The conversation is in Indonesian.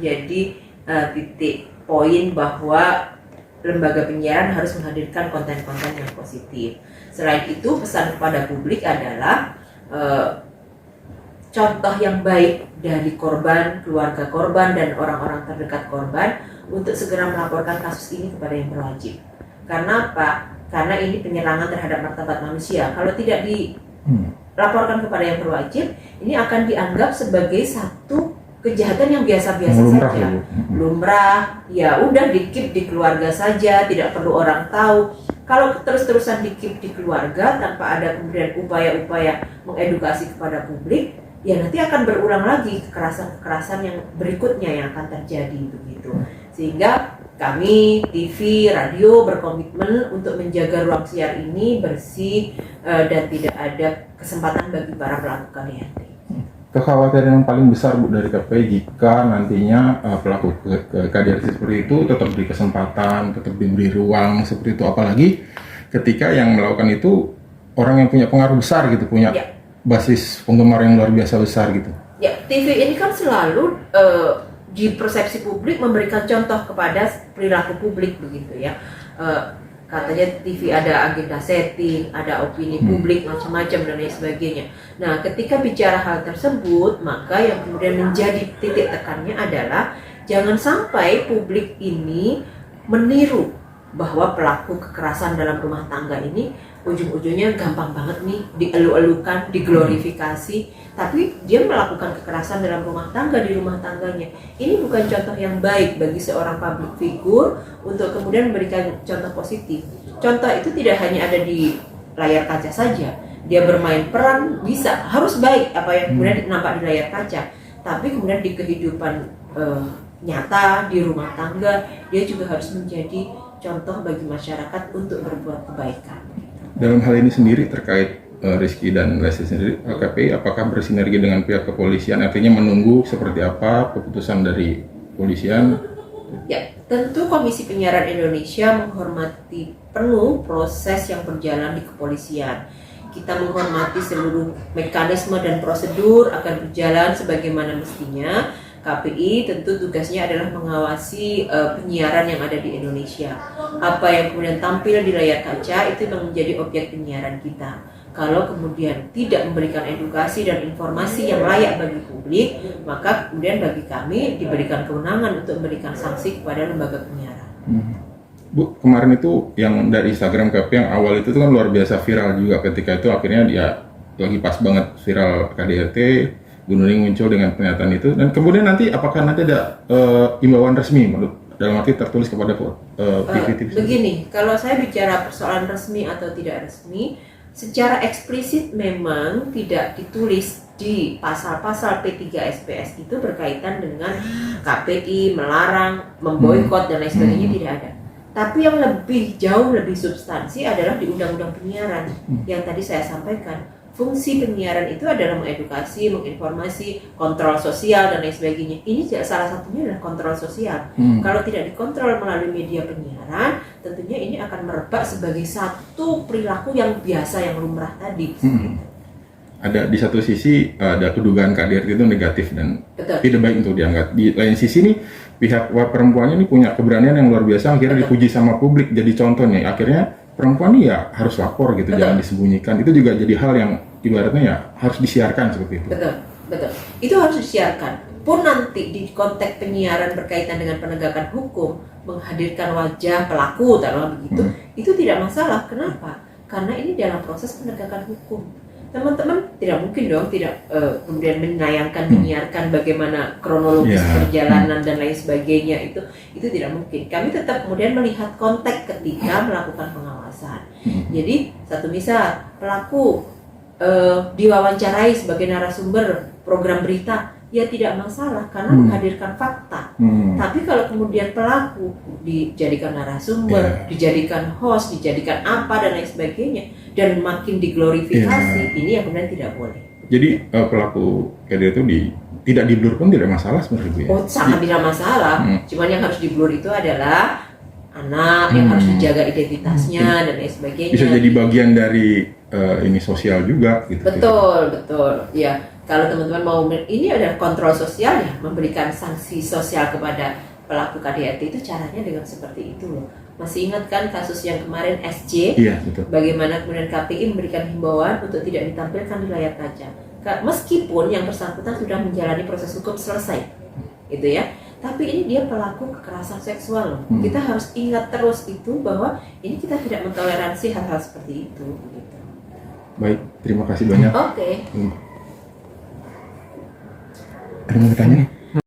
menjadi titik poin bahwa lembaga penyiaran harus menghadirkan konten-konten yang positif. Selain itu, pesan kepada publik adalah contoh yang baik dari korban, keluarga korban, dan orang-orang terdekat korban untuk segera melaporkan kasus ini kepada yang berwajib. Karena apa? Karena ini penyerangan terhadap martabat manusia. Kalau tidak dilaporkan kepada yang berwajib, ini akan dianggap sebagai satu kejahatan yang biasa-biasa saja. Lumrah, ya udah di-keep di keluarga saja, tidak perlu orang tahu. Kalau terus-terusan di-keep di keluarga tanpa ada kemudian upaya-upaya mengedukasi kepada publik, ya nanti akan berulang lagi kekerasan-kekerasan yang berikutnya yang akan terjadi begitu. Sehingga kami, TV, radio berkomitmen untuk menjaga ruang siar ini bersih dan tidak ada kesempatan bagi para pelaku KDRT. Kekhawatiran yang paling besar Bu dari KPI jika nantinya pelaku KDRT seperti itu tetap diberi kesempatan, tetap diberi ruang seperti itu, apalagi ketika yang melakukan itu orang yang punya pengaruh besar gitu, punya basis penggemar yang luar biasa besar gitu. Ya, TV ini kan selalu di persepsi publik memberikan contoh kepada perilaku publik begitu ya. Katanya TV ada agenda setting, ada opini publik macam-macam dan lain sebagainya. Nah, ketika bicara hal tersebut, maka yang kemudian menjadi titik tekannya adalah jangan sampai publik ini meniru bahwa pelaku kekerasan dalam rumah tangga ini ujung-ujungnya gampang banget nih dielu-elukan, diglorifikasi, tapi dia melakukan kekerasan dalam rumah tangga di rumah tangganya. Ini bukan contoh yang baik bagi seorang public figure untuk kemudian memberikan contoh positif. Contoh itu tidak hanya ada di layar kaca saja. Dia bermain peran bisa, harus baik apa yang kemudian nampak di layar kaca, tapi kemudian di kehidupan nyata di rumah tangga dia juga harus menjadi contoh bagi masyarakat untuk berbuat kebaikan. Dalam hal ini sendiri terkait Rizky dan Leslie sendiri, KPI apakah bersinergi dengan pihak kepolisian, artinya menunggu seperti apa keputusan dari kepolisian? Ya, tentu Komisi Penyiaran Indonesia menghormati penuh proses yang berjalan di kepolisian. Kita menghormati seluruh mekanisme dan prosedur akan berjalan sebagaimana mestinya. KPI tentu tugasnya adalah mengawasi penyiaran yang ada di Indonesia. Apa yang kemudian tampil di layar kaca itu menjadi objek penyiaran kita. Kalau kemudian tidak memberikan edukasi dan informasi yang layak bagi publik, maka kemudian bagi kami diberikan kewenangan untuk memberikan sanksi kepada lembaga penyiaran. Bu, kemarin itu yang dari Instagram KPI yang awal itu kan luar biasa viral juga, ketika itu akhirnya dia lagi pas banget viral KDRT, Bu Nuning muncul dengan pernyataan itu, dan kemudian nanti apakah nanti ada imbauan resmi dalam arti tertulis kepada TV? Begini, kalau saya bicara persoalan resmi atau tidak resmi, secara eksplisit memang tidak ditulis di pasal-pasal P3 SPS itu berkaitan dengan KPI melarang, memboikot dan lain sebagainya, tidak ada. Tapi yang jauh lebih substansi adalah di Undang-Undang Penyiaran yang tadi saya sampaikan. Fungsi penyiaran itu adalah mengedukasi, menginformasi, kontrol sosial dan lain sebagainya. Ini salah satunya adalah kontrol sosial. Kalau tidak dikontrol melalui media penyiaran, tentunya ini akan merebak sebagai satu perilaku yang biasa, yang lumrah tadi. Ada di satu sisi ada kedugaan KDRT itu negatif dan tidak baik untuk diangkat. Di lain sisi nih pihak perempuannya ini punya keberanian yang luar biasa, akhirnya dipuji sama publik, jadi contoh nih. Akhirnya perempuan ini ya harus lapor gitu, jangan disembunyikan. Itu juga jadi hal yang ibaratnya ya harus disiarkan seperti itu. Betul. Itu harus disiarkan. Pun nanti di konteks penyiaran berkaitan dengan penegakan hukum, menghadirkan wajah pelaku, taruhlah begitu, itu tidak masalah. Kenapa? Karena ini dalam proses penegakan hukum. Teman-teman tidak mungkin dong tidak kemudian menayangkan, menyiarkan bagaimana kronologis perjalanan dan lain sebagainya, itu tidak mungkin. Kami tetap kemudian melihat konteks ketika melakukan pengawasan. Jadi satu misal pelaku diwawancarai sebagai narasumber program berita, ya tidak masalah karena menghadirkan fakta. Tapi kalau kemudian pelaku dijadikan narasumber, dijadikan host, dijadikan apa dan lain sebagainya, dan makin diglorifikasi, ini yang kemudian tidak boleh. Jadi pelaku KDRT itu tidak di-blur pun tidak masalah sebenarnya, Bu ya? Oh, sangat tidak masalah. Cuman yang harus di-blur itu adalah anak yang harus dijaga identitasnya dan lain sebagainya. Bisa jadi bagian dari ini sosial juga gitu. Betul. Ya, Kalau teman-teman mau, ini adalah kontrol sosial ya, memberikan sanksi sosial kepada pelaku KDRT itu caranya dengan seperti itu loh. Masih ingat kan kasus yang kemarin SJ? Iya, betul. Bagaimana kemudian KPI memberikan himbauan untuk tidak ditampilkan di layar kaca. Meskipun yang bersangkutan sudah menjalani proses hukum selesai, gitu ya. Tapi ini dia pelaku kekerasan seksual loh. Kita harus ingat terus itu bahwa ini kita tidak mentoleransi hal-hal seperti itu. Gitu. Baik, terima kasih banyak. Oke. Ada yang mau bertanya nih?